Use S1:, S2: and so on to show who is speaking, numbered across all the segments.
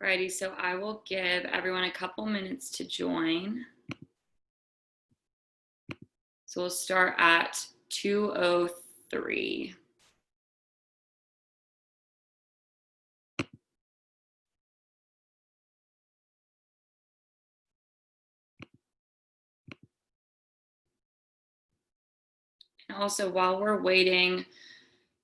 S1: Alrighty, so I will give everyone a couple minutes to join. So we'll start at 2:03. And also, while we're waiting,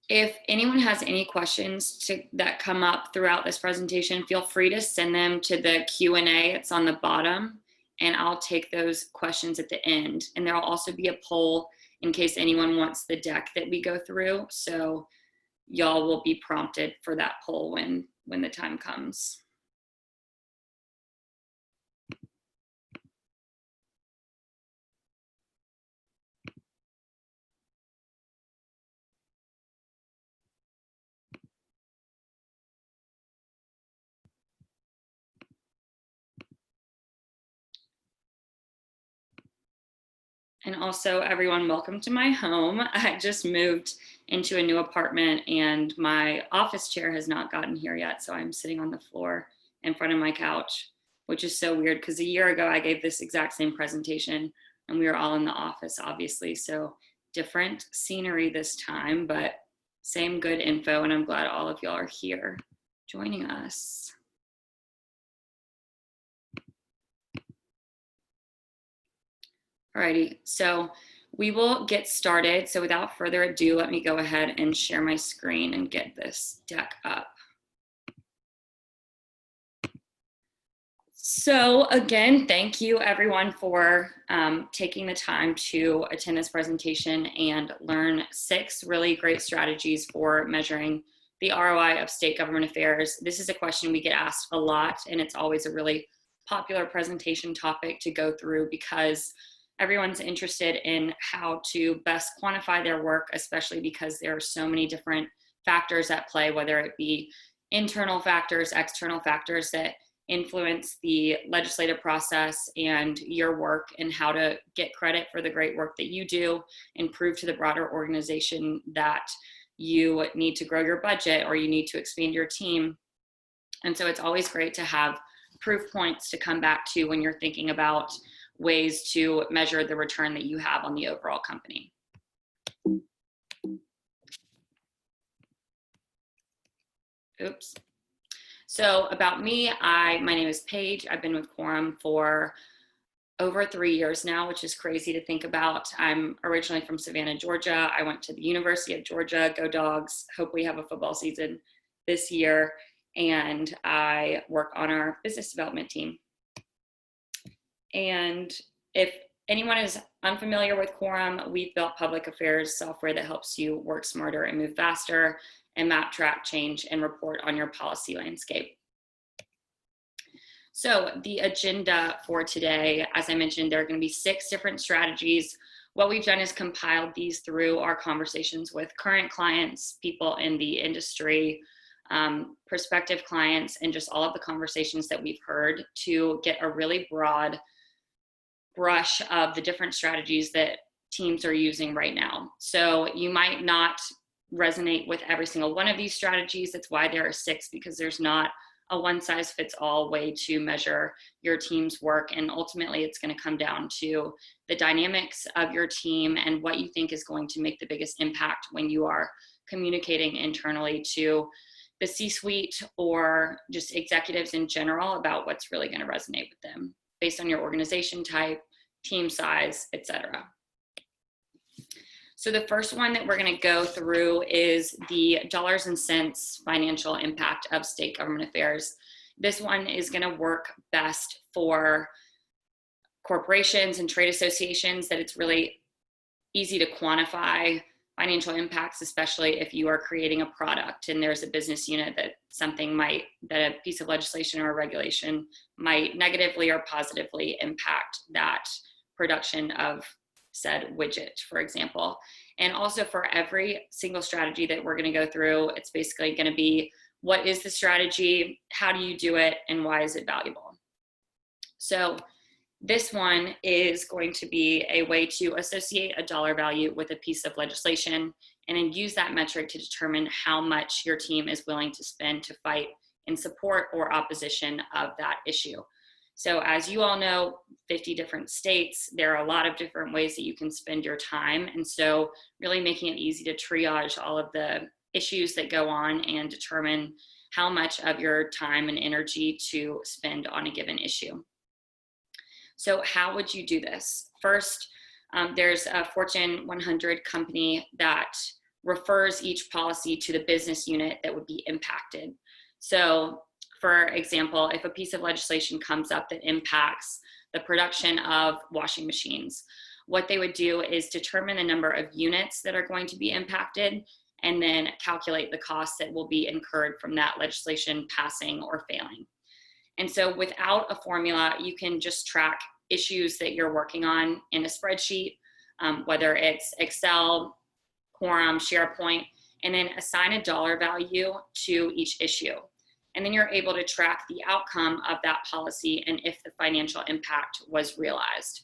S1: if anyone has any questions that come up throughout this presentation, feel free to send them to the Q&A. It's on the bottom, and I'll take those questions at the end. And there'll also be a poll in case anyone wants the deck that we go through. So y'all will be prompted for that poll when the time comes. And also, everyone, welcome to my home. I just moved into a new apartment and my office chair has not gotten here yet. So I'm sitting on the floor in front of my couch, which is so weird because a year ago I gave this exact same presentation and we were all in the office, obviously. So different scenery this time, but same good info. And I'm glad all of y'all are here joining us. Alrighty, so we will get started. So without further ado, let me go ahead and share my screen and get this deck up. So again, thank you everyone for taking the time to attend this presentation and learn 6 really great strategies for measuring the ROI of state government affairs. This is a question we get asked a lot, and it's always a really popular presentation topic to go through because everyone's interested in how to best quantify their work, especially because there are so many different factors at play, whether it be internal factors, external factors that influence the legislative process and your work, and how to get credit for the great work that you do and prove to the broader organization that you need to grow your budget or you need to expand your team. And so it's always great to have proof points to come back to when you're thinking about ways to measure the return that you have on the overall company. Oops. So about me, my name is Paige. I've been with Quorum for over 3 years now, which is crazy to think about. I'm originally from Savannah, Georgia. I went to the University of Georgia. Go Dogs. Hope we have a football season this year. And I work on our business development team. And if anyone is unfamiliar with Quorum, we've built public affairs software that helps you work smarter and move faster and map, track, change, and report on your policy landscape. So the agenda for today, as I mentioned, there are going to be 6 different strategies. What we've done is compiled these through our conversations with current clients, people in the industry, prospective clients, and just all of the conversations that we've heard to get a really broad brush of the different strategies that teams are using right now. So you might not resonate with every single one of these strategies. That's why there are 6, because there's not a one-size-fits-all way to measure your team's work. And ultimately, it's going to come down to the dynamics of your team and what you think is going to make the biggest impact when you are communicating internally to the C-suite or just executives in general about what's really going to resonate with them based on your organization type, team size, etc. So the first one that we're going to go through is the dollars and cents financial impact of state government affairs. This one is going to work best for corporations and trade associations, that it's really easy to quantify financial impacts, especially if you are creating a product and there's a business unit that a piece of legislation or a regulation might negatively or positively impact that production of said widget, for example. And also for every single strategy that we're going to go through, it's basically going to be, what is the strategy, how do you do it, and why is it valuable? So this one is going to be a way to associate a dollar value with a piece of legislation and then use that metric to determine how much your team is willing to spend to fight in support or opposition of that issue. So as you all know, 50 different states, there are a lot of different ways that you can spend your time. And so really making it easy to triage all of the issues that go on and determine how much of your time and energy to spend on a given issue. So how would you do this? First, there's a Fortune 100 company that refers each policy to the business unit that would be impacted. So for example, if a piece of legislation comes up that impacts the production of washing machines, what they would do is determine the number of units that are going to be impacted and then calculate the costs that will be incurred from that legislation passing or failing. And so without a formula, you can just track issues that you're working on in a spreadsheet, whether it's Excel, Quorum, SharePoint, and then assign a dollar value to each issue. And then you're able to track the outcome of that policy and if the financial impact was realized.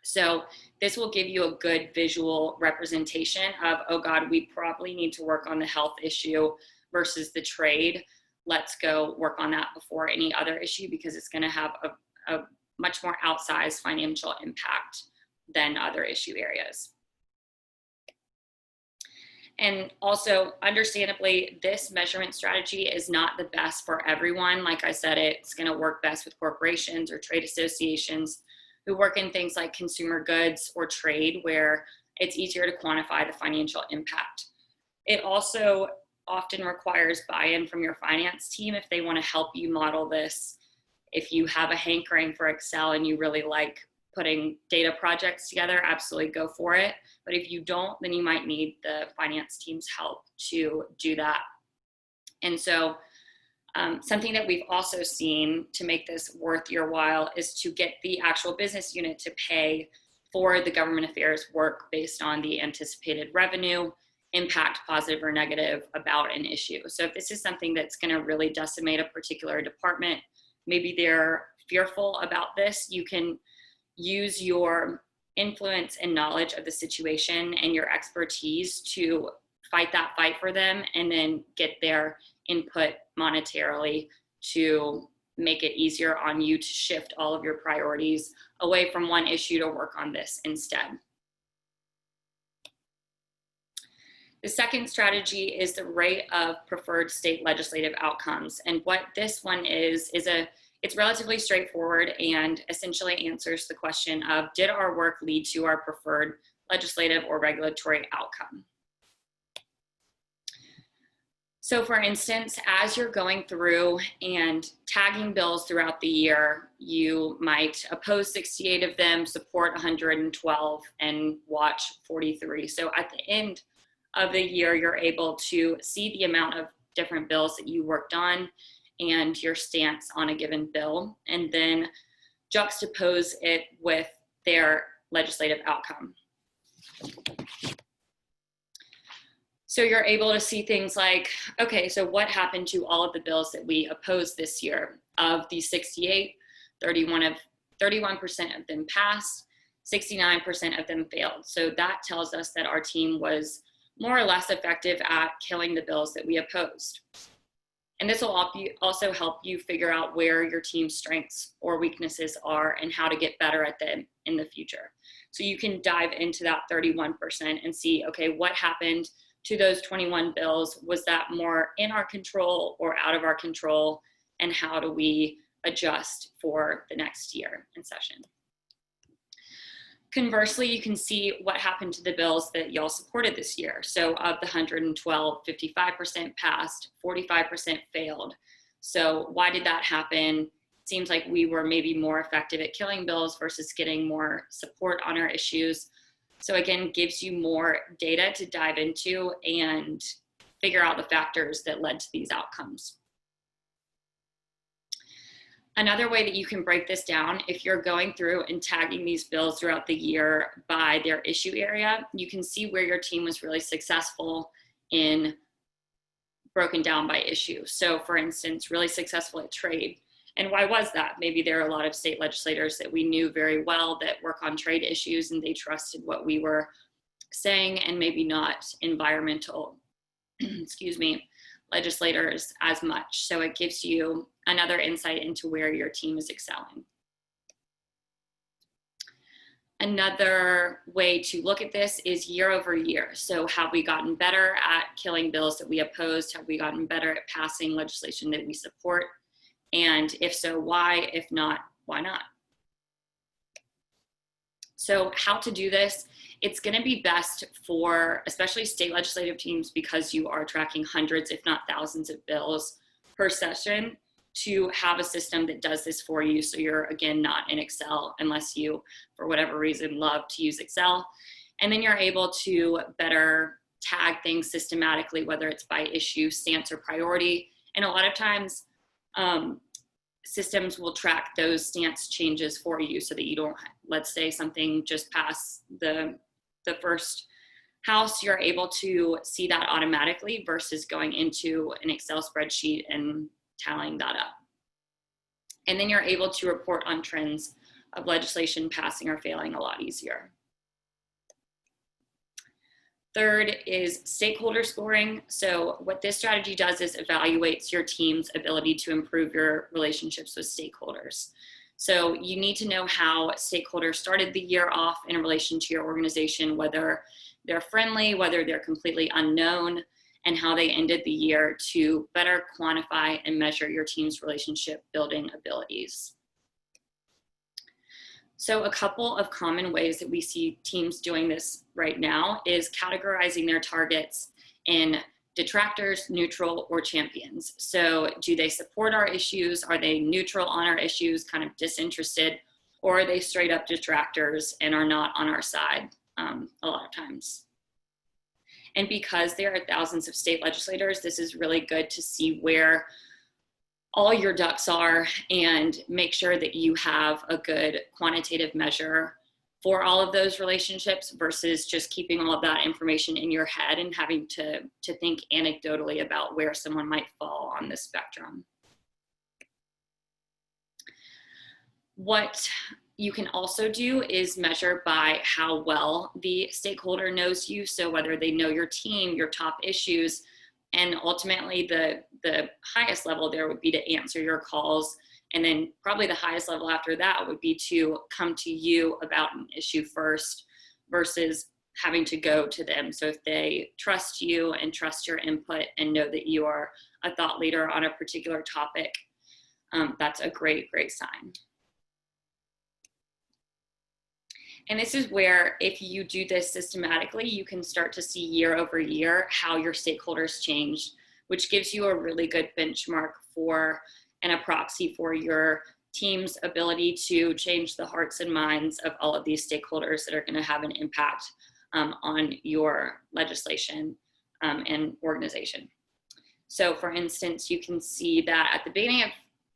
S1: So this will give you a good visual representation of, oh God, we probably need to work on the health issue versus the trade. Let's go work on that before any other issue because it's going to have a much more outsized financial impact than other issue areas. And also, understandably, this measurement strategy is not the best for everyone. Like I said, it's going to work best with corporations or trade associations who work in things like consumer goods or trade, where it's easier to quantify the financial impact. It also often requires buy-in from your finance team if they want to help you model this. If you have a hankering for Excel and you really like putting data projects together, absolutely go for it. But if you don't, then you might need the finance team's help to do that. And so something that we've also seen to make this worth your while is to get the actual business unit to pay for the government affairs work based on the anticipated revenue, impact, positive or negative, about an issue. So if this is something that's going to really decimate a particular department, maybe they're fearful about this, you can use your influence and knowledge of the situation and your expertise to fight that fight for them and then get their input monetarily to make it easier on you to shift all of your priorities away from one issue to work on this instead. The second strategy is the rate of preferred state legislative outcomes. And what this one is it's relatively straightforward and essentially answers the question of, did our work lead to our preferred legislative or regulatory outcome? So for instance, as you're going through and tagging bills throughout the year, you might oppose 68 of them, support 112, and watch 43. So at the end of the year, you're able to see the amount of different bills that you worked on and your stance on a given bill, and then juxtapose it with their legislative outcome. So you're able to see things like, okay, so what happened to all of the bills that we opposed this year? Of the 68, 31% of them passed, 69% of them failed. So that tells us that our team was more or less effective at killing the bills that we opposed. And this will also help you figure out where your team's strengths or weaknesses are and how to get better at them in the future. So you can dive into that 31% and see, okay, what happened to those 21 bills? Was that more in our control or out of our control? And how do we adjust for the next year in session? Conversely, you can see what happened to the bills that y'all supported this year. So of the 112, 55% passed, 45% failed. So why did that happen? It seems like we were maybe more effective at killing bills versus getting more support on our issues. So again, gives you more data to dive into and figure out the factors that led to these outcomes. Another way that you can break this down, if you're going through and tagging these bills throughout the year by their issue area, you can see where your team was really successful in broken down by issue. So for instance, really successful at trade. And why was that? Maybe there are a lot of state legislators that we knew very well that work on trade issues and they trusted what we were saying, and maybe not environmental, legislators as much. So it gives you another insight into where your team is excelling. Another way to look at this is year over year. So have we gotten better at killing bills that we opposed? Have we gotten better at passing legislation that we support? And if so, why? If not, why not? So how to do this? It's going to be best for especially state legislative teams, because you are tracking hundreds, if not thousands of bills per session, to have a system that does this for you. So you're, again, not in Excel unless you, for whatever reason, love to use Excel. And then you're able to better tag things systematically, whether it's by issue, stance, or priority. And a lot of times, systems will track those stance changes for you so that you don't, let's say something just passed the first house, you're able to see that automatically versus going into an Excel spreadsheet and tallying that up. And then you're able to report on trends of legislation passing or failing a lot easier. Third is stakeholder scoring. So what this strategy does is evaluates your team's ability to improve your relationships with stakeholders. So you need to know how stakeholders started the year off in relation to your organization, whether they're friendly, whether they're completely unknown, and how they ended the year to better quantify and measure your team's relationship building abilities. So a couple of common ways that we see teams doing this right now is categorizing their targets in detractors, neutral, or champions. So do they support our issues? Are they neutral on our issues, kind of disinterested? Or are they straight up detractors and are not on our side a lot of times? And because there are thousands of state legislators, this is really good to see where all your ducks are and make sure that you have a good quantitative measure for all of those relationships versus just keeping all of that information in your head and having to think anecdotally about where someone might fall on the spectrum. What you can also do is measure by how well the stakeholder knows you. So whether they know your team, your top issues, and ultimately the highest level there would be to answer your calls. And then probably the highest level after that would be to come to you about an issue first versus having to go to them. So if they trust you and trust your input and know that you are a thought leader on a particular topic, that's a great, great sign. And this is where, if you do this systematically, you can start to see year over year how your stakeholders changed, which gives you a really good benchmark for and a proxy for your team's ability to change the hearts and minds of all of these stakeholders that are going to have an impact on your legislation and organization. So for instance, you can see that at the beginning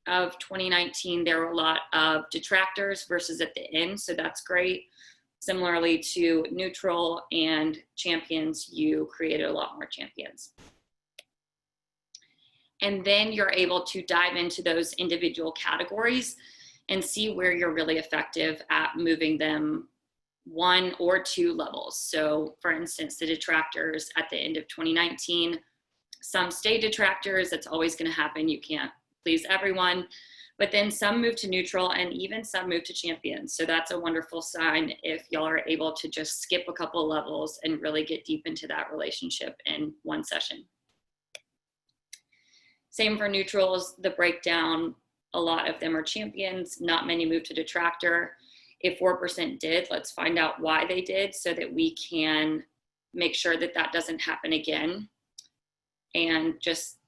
S1: of 2019, there were a lot of detractors versus at the end, so that's great. Similarly to neutral and champions, you created a lot more champions. And then you're able to dive into those individual categories and see where you're really effective at moving them 1 or 2 levels. So for instance, the detractors at the end of 2019, some stay detractors, that's always going to happen. You can't please everyone, but then some move to neutral and even some move to champions. So that's a wonderful sign if y'all are able to just skip a couple levels and really get deep into that relationship in one session. Same for neutrals, the breakdown, a lot of them are champions, not many move to detractor. If 4% did, let's find out why they did so that we can make sure that that doesn't happen again. And just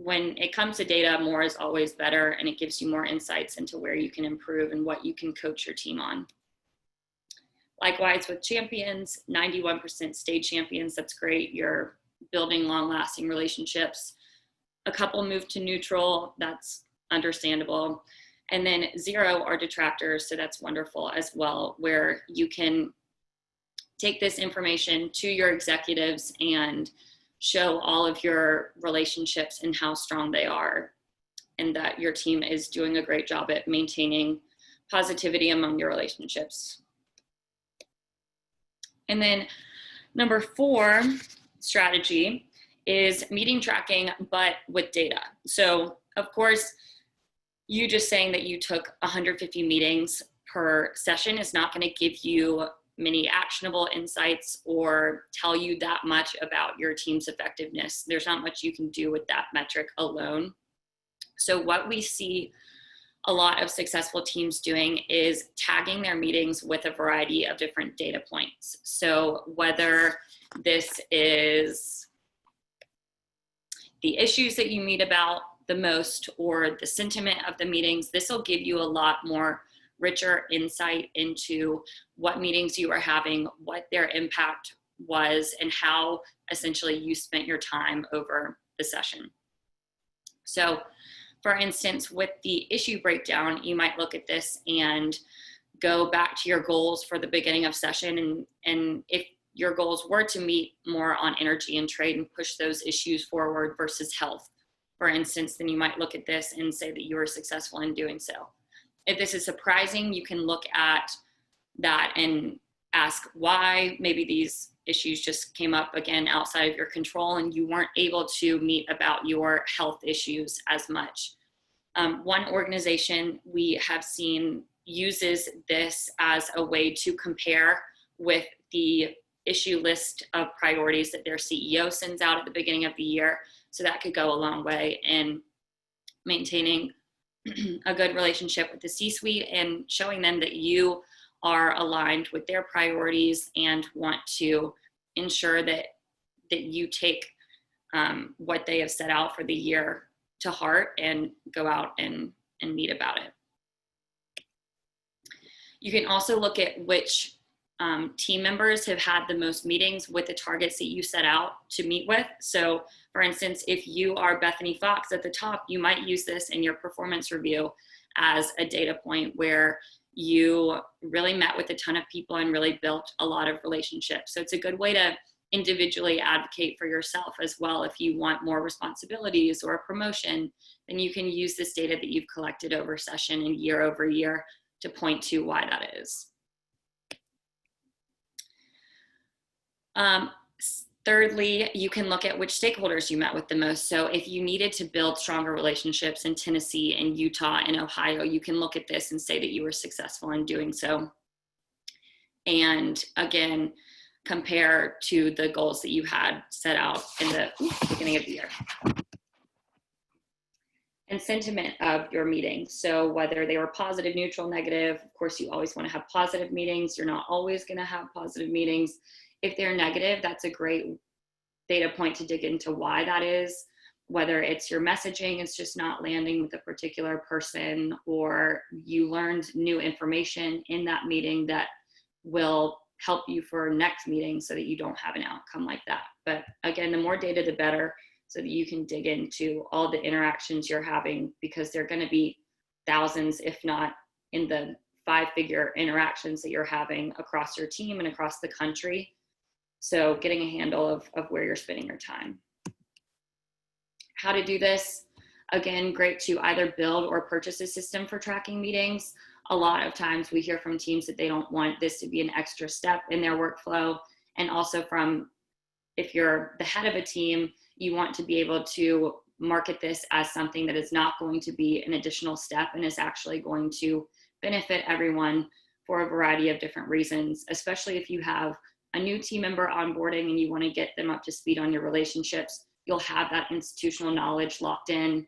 S1: when it comes to data, more is always better, and it gives you more insights into where you can improve and what you can coach your team on. Likewise with champions, 91% stay champions, that's great. You're building long-lasting relationships. A couple move to neutral, that's understandable. And then 0 are detractors, so that's wonderful as well, where you can take this information to your executives and show all of your relationships and how strong they are, and that your team is doing a great job at maintaining positivity among your relationships. And then number 4 strategy is meeting tracking, but with data. So of course, you just saying that you took 150 meetings per session is not going to give you many actionable insights or tell you that much about your team's effectiveness. There's not much you can do with that metric alone. So what we see a lot of successful teams doing is tagging their meetings with a variety of different data points. So whether this is the issues that you meet about the most or the sentiment of the meetings, this will give you a lot more richer insight into what meetings you are having, what their impact was, and how essentially you spent your time over the session. So for instance, with the issue breakdown, you might look at this and go back to your goals for the beginning of session. And if your goals were to meet more on energy and trade and push those issues forward versus health, for instance, then you might look at this and say that you were successful in doing so. If this is surprising, you can look at that and ask why maybe these issues just came up again outside of your control and you weren't able to meet about your health issues as much. One organization we have seen uses this as a way to compare with the issue list of priorities that their CEO sends out at the beginning of the year. So that could go a long way in maintaining a good relationship with the C-suite and showing them that you are aligned with their priorities and want to ensure that you take what they have set out for the year to heart and go out and meet about it. You can also look at which team members have had the most meetings with the targets that you set out to meet with. So for instance, if you are Bethany Fox at the top, you might use this in your performance review as a data point where you really met with a ton of people and really built a lot of relationships. So it's a good way to individually advocate for yourself as well. If you want more responsibilities or a promotion, then you can use this data that you've collected over session and year over year to point to why that is. Thirdly, you can look at which stakeholders you met with the most. So if you needed to build stronger relationships in Tennessee and Utah and Ohio, you can look at this and say that you were successful in doing so. And again, compare to the goals that you had set out in the beginning of the year. And sentiment of your meetings. So whether they were positive, neutral, negative, of course, you always want to have positive meetings. You're not always going to have positive meetings. If they're negative, that's a great data point to dig into why that is, whether it's your messaging is just not landing with a particular person, or you learned new information in that meeting that will help you for next meeting so that you don't have an outcome like that. But again, the more data, the better, so that you can dig into all the interactions you're having, because they're going to be thousands, if not in the 5-figure interactions that you're having across your team and across the country. So getting a handle of where you're spending your time. How to do this? Again, great to either build or purchase a system for tracking meetings. A lot of times we hear from teams that they don't want this to be an extra step in their workflow. And also from, if you're the head of a team, you want to be able to market this as something that is not going to be an additional step and is actually going to benefit everyone for a variety of different reasons, especially if you have a new team member onboarding and you want to get them up to speed on your relationships. You'll have that institutional knowledge locked in.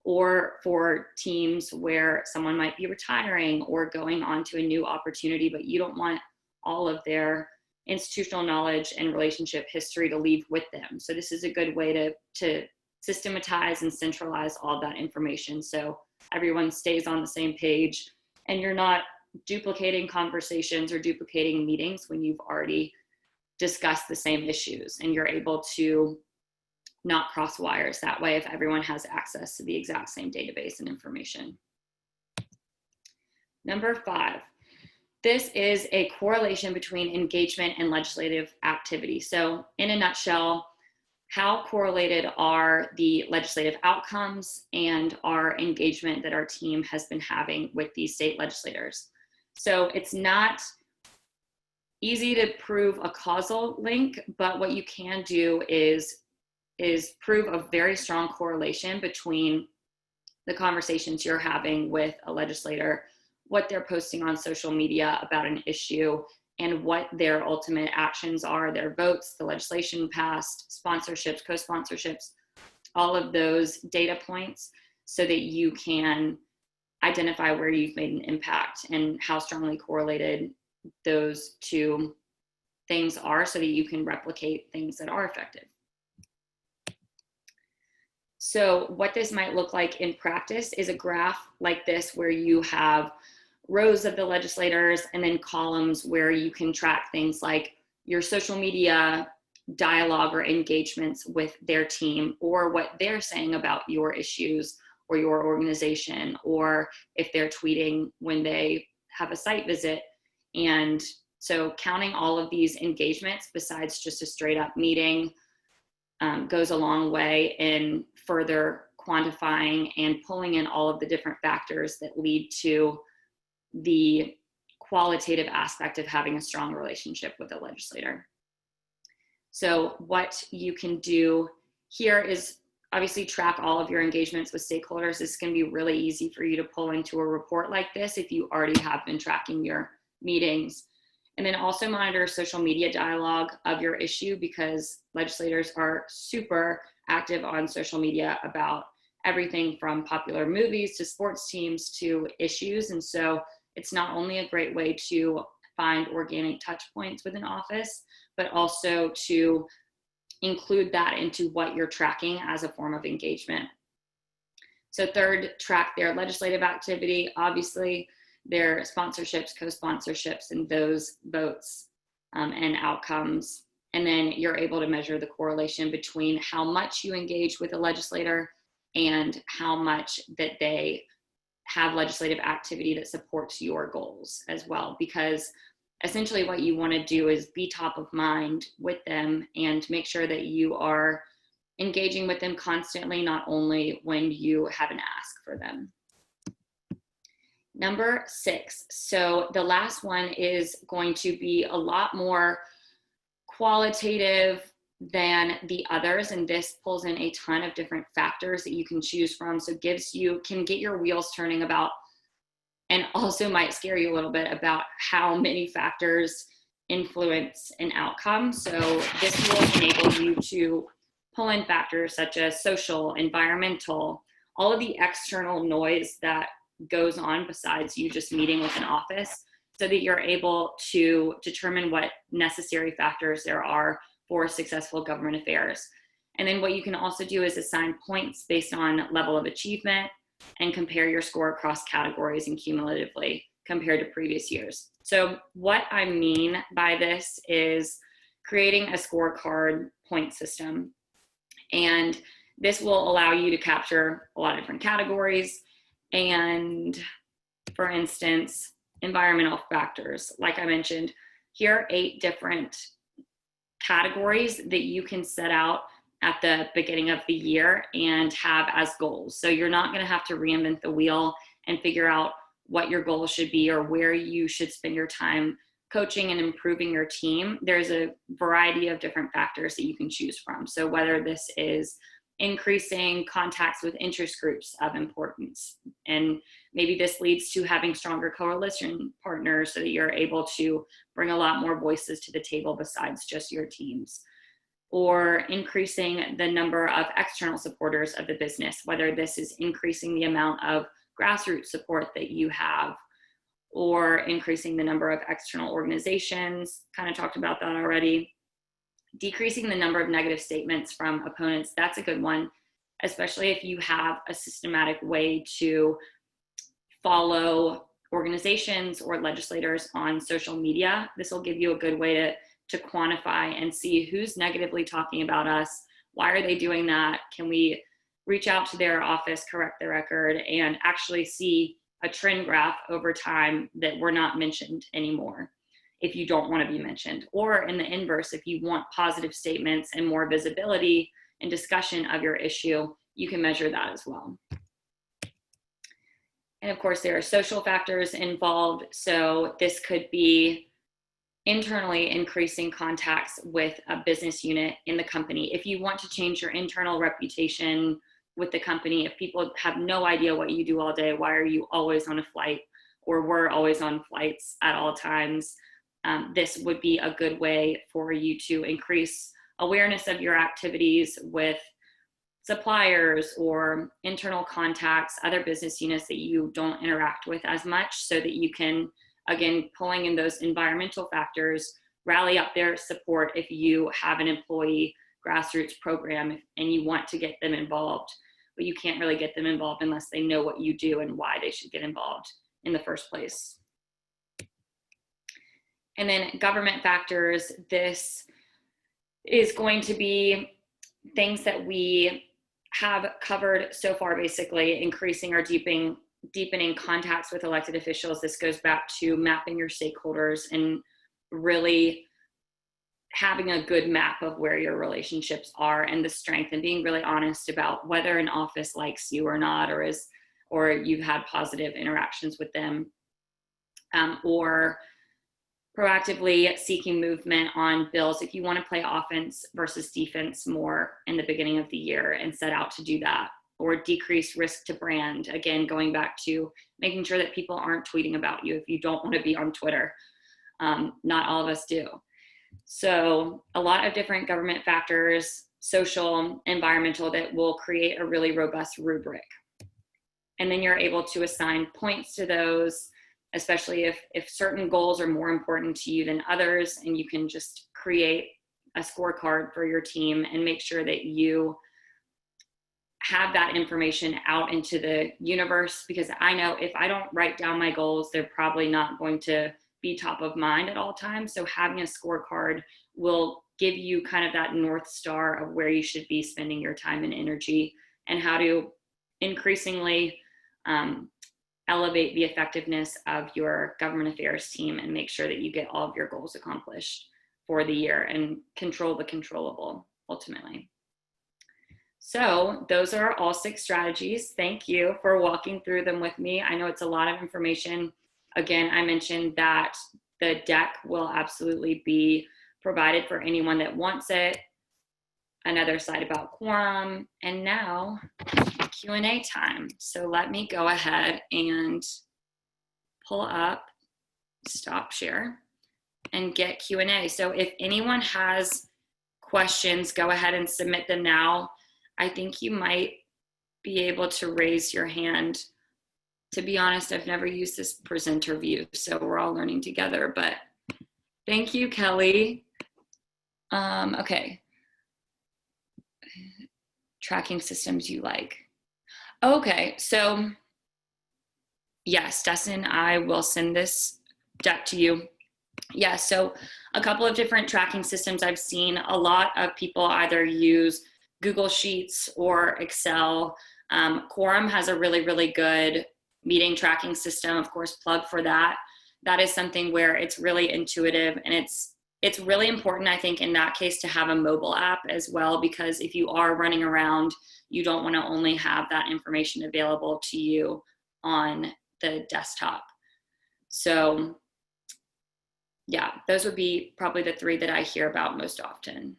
S1: Or for teams where someone might be retiring or going on to a new opportunity, but you don't want all of their institutional knowledge and relationship history to leave with them. So this is a good way to systematize and centralize all that information so everyone stays on the same page and you're not duplicating conversations or duplicating meetings when you've already discussed the same issues, and you're able to not cross wires that way if everyone has access to the exact same database and information. Number 5, this is a correlation between engagement and legislative activity. So in a nutshell, how correlated are the legislative outcomes and our engagement that our team has been having with these state legislators? So it's not easy to prove a causal link, but what you can do is is prove a very strong correlation between the conversations you're having with a legislator, what they're posting on social media about an issue, and what their ultimate actions are, their votes, the legislation passed, sponsorships, co-sponsorships, all of those data points, so that you can identify where you've made an impact and how strongly correlated those two things are, so that you can replicate things that are effective. So what this might look like in practice is a graph like this, where you have rows of the legislators and then columns where you can track things like your social media dialogue or engagements with their team, or what they're saying about your issues or your organization, or if they're tweeting when they have a site visit. And so counting all of these engagements besides just a straight up meeting goes a long way in further quantifying and pulling in all of the different factors that lead to the qualitative aspect of having a strong relationship with a legislator. So what you can do here is obviously track all of your engagements with stakeholders. It's going to be really easy for you to pull into a report like this if you already have been tracking your meetings. And then also monitor social media dialogue of your issue, because legislators are super active on social media about everything from popular movies to sports teams to issues. And so it's not only a great way to find organic touch points with an office, but also to include that into what you're tracking as a form of engagement. So third, track their legislative activity, obviously their sponsorships, co-sponsorships, and those votes and outcomes. And then you're able to measure the correlation between how much you engage with a legislator and how much that they have legislative activity that supports your goals as well. Because essentially what you want to do is be top of mind with them and make sure that you are engaging with them constantly, not only when you have an ask for them. Number 6. So the last one is going to be a lot more qualitative than the others, and this pulls in a ton of different factors that you can choose from. So can get your wheels turning about, and also might scare you a little bit about how many factors influence an outcome. So this will enable you to pull in factors such as social, environmental, all of the external noise that goes on besides you just meeting with an office, so that you're able to determine what necessary factors there are for successful government affairs. And then what you can also do is assign points based on level of achievement and compare your score across categories and cumulatively compared to previous years. So what I mean by this is creating a scorecard point system. And this will allow you to capture a lot of different categories. And for instance, environmental factors, like I mentioned, here are 8 different categories that you can set out at the beginning of the year and have as goals. So you're not going to have to reinvent the wheel and figure out what your goals should be or where you should spend your time coaching and improving your team. There's a variety of different factors that you can choose from. So whether this is increasing contacts with interest groups of importance, and maybe this leads to having stronger coalition partners so that you're able to bring a lot more voices to the table besides just your teams, or increasing the number of external supporters of the business, whether this is increasing the amount of grassroots support that you have, or increasing the number of external organizations, kind of talked about that already. Decreasing the number of negative statements from opponents, that's a good one, especially if you have a systematic way to follow organizations or legislators on social media. This will give you a good way to quantify and see who's negatively talking about us. Why are they doing that? Can we reach out to their office, correct their record, and actually see a trend graph over time that we're not mentioned anymore if you don't want to be mentioned? Or in the inverse, if you want positive statements and more visibility and discussion of your issue, you can measure that as well. And of course, there are social factors involved. So this could be internally increasing contacts with a business unit in the company. If you want to change your internal reputation with the company, if people have no idea what you do all day, why are you always on a flight, or we're always on flights at all times, this would be a good way for you to increase awareness of your activities with suppliers or internal contacts, other business units that you don't interact with as much, so that you can, again, pulling in those environmental factors, rally up their support if you have an employee grassroots program and you want to get them involved, but you can't really get them involved unless they know what you do and why they should get involved in the first place. And then government factors, this is going to be things that we have covered so far, basically increasing or deepening contacts with elected officials. This goes back to mapping your stakeholders and really having a good map of where your relationships are and the strength, and being really honest about whether an office likes you or not, or you've had positive interactions with them, or proactively seeking movement on bills. If you want to play offense versus defense more in the beginning of the year and set out to do that, or decrease risk to brand. Again, going back to making sure that people aren't tweeting about you if you don't want to be on Twitter. Not all of us do. So a lot of different government factors, social, environmental, that will create a really robust rubric. And then you're able to assign points to those, especially if certain goals are more important to you than others, and you can just create a scorecard for your team and make sure that you have that information out into the universe, because I know if I don't write down my goals, they're probably not going to be top of mind at all times. So having a scorecard will give you kind of that North Star of where you should be spending your time and energy, and how to increasingly elevate the effectiveness of your government affairs team and make sure that you get all of your goals accomplished for the year and control the controllable ultimately. So those are all 6 strategies. Thank you for walking through them with me. I know it's a lot of information. Again, I mentioned that the deck will absolutely be provided for anyone that wants it. Another slide about quorum, and now Q&A time. So let me go ahead and pull up, stop share, and get Q&A. So if anyone has questions, go ahead and submit them now. I think you might be able to raise your hand. To be honest, I've never used this presenter view, so we're all learning together, but thank you, Kelly. Okay. Tracking systems you like. Okay, so yes, Dustin, I will send this deck to you. Yeah, so a couple of different tracking systems I've seen. A lot of people either use Google Sheets or Excel. Quorum has a really, really good meeting tracking system, of course, plug for that. That is something where it's really intuitive, and it's really important, I think, in that case to have a mobile app as well, because if you are running around, you don't want to only have that information available to you on the desktop. So yeah, those would be probably the 3 that I hear about most often.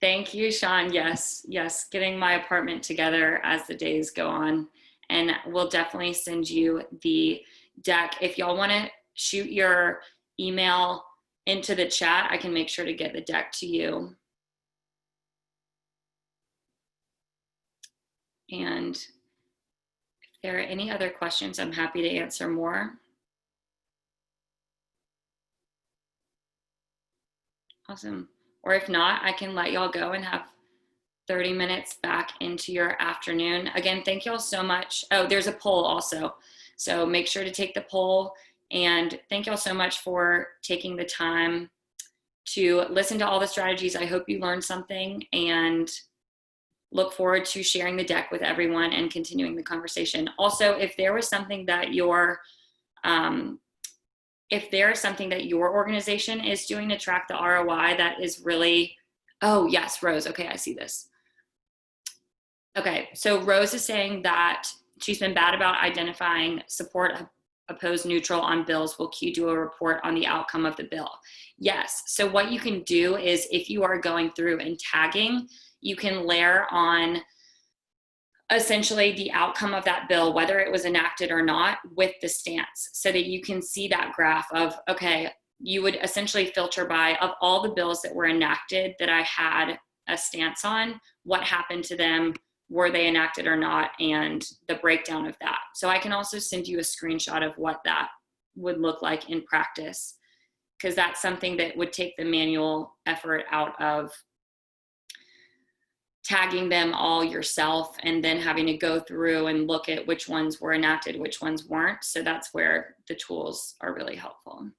S1: Thank you, Sean. Yes, getting my apartment together as the days go on. And we'll definitely send you the deck. If y'all want to shoot your email into the chat, I can make sure to get the deck to you. And if there are any other questions, I'm happy to answer more. Awesome. Or if not, I can let y'all go and have 30 minutes back into your afternoon. Again, thank y'all so much. Oh, there's a poll also. So make sure to take the poll, and thank y'all so much for taking the time to listen to all the strategies. I hope you learned something, and look forward to sharing the deck with everyone and continuing the conversation. Also, if there was something that your organization is doing to track the ROI that is really, oh yes, Rose, okay, I see this. Okay, so Rose is saying that she's been bad about identifying support, oppose, neutral on bills. Will Q do a report on the outcome of the bill? Yes. So what you can do is, if you are going through and tagging, you can layer on essentially the outcome of that bill, whether it was enacted or not, with the stance, so that you can see that graph of, okay, you would essentially filter by, of all the bills that were enacted that I had a stance on, what happened to them, were they enacted or not, and the breakdown of that. So I can also send you a screenshot of what that would look like in practice, because that's something that would take the manual effort out of tagging them all yourself and then having to go through and look at which ones were enacted, which ones weren't. So that's where the tools are really helpful.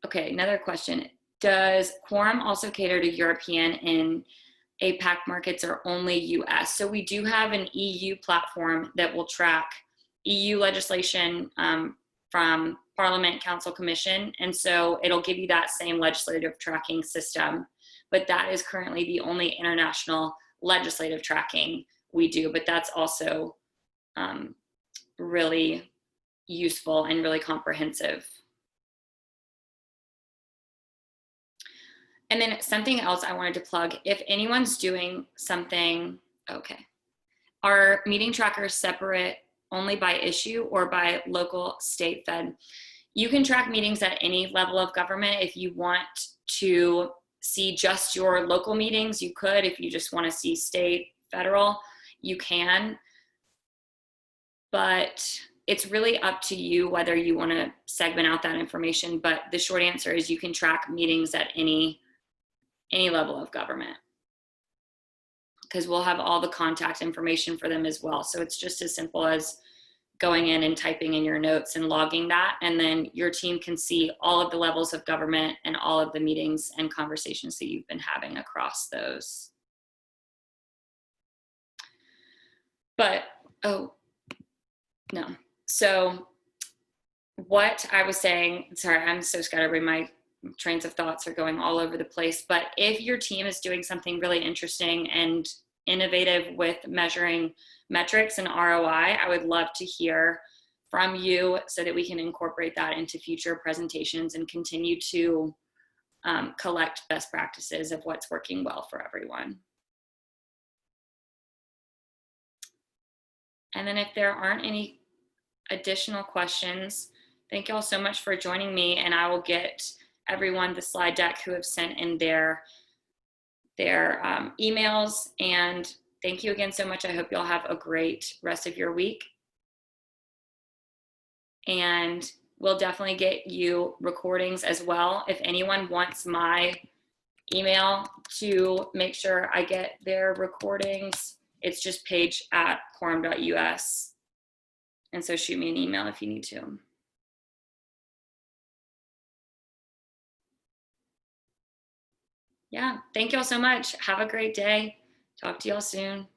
S1: Okay, another question. Does Quorum also cater to European and APAC markets, or only US? So we do have an EU platform that will track EU legislation from Parliament, Council, Commission. And so it'll give you that same legislative tracking system. But that is currently the only international legislative tracking we do. But that's also really useful and really comprehensive. And then something else I wanted to plug, if anyone's doing something, okay, are meeting trackers separate only by issue or by local, state, fed? You can track meetings at any level of government. If you want to see just your local meetings, you could. If you just want to see state, federal, you can. But it's really up to you whether you want to segment out that information. But the short answer is you can track meetings at any level of government, because we'll have all the contact information for them as well. So it's just as simple as going in and typing in your notes and logging that, and then your team can see all of the levels of government and all of the meetings and conversations that you've been having across those. But, oh, no. So what I was saying, sorry, I'm so scattered, my trains of thoughts are going all over the place. But if your team is doing something really interesting and innovative with measuring metrics and ROI, I would love to hear from you so that we can incorporate that into future presentations and continue to collect best practices of what's working well for everyone. And then if there aren't any additional questions, thank you all so much for joining me, and I will get everyone the slide deck who have sent in their emails. And thank you again so much. I hope you all have a great rest of your week. And we'll definitely get you recordings as well. If anyone wants my email to make sure I get their recordings, it's just page@quorum.us. And so shoot me an email if you need to. Yeah, thank you all so much. Have a great day. Talk to y'all soon.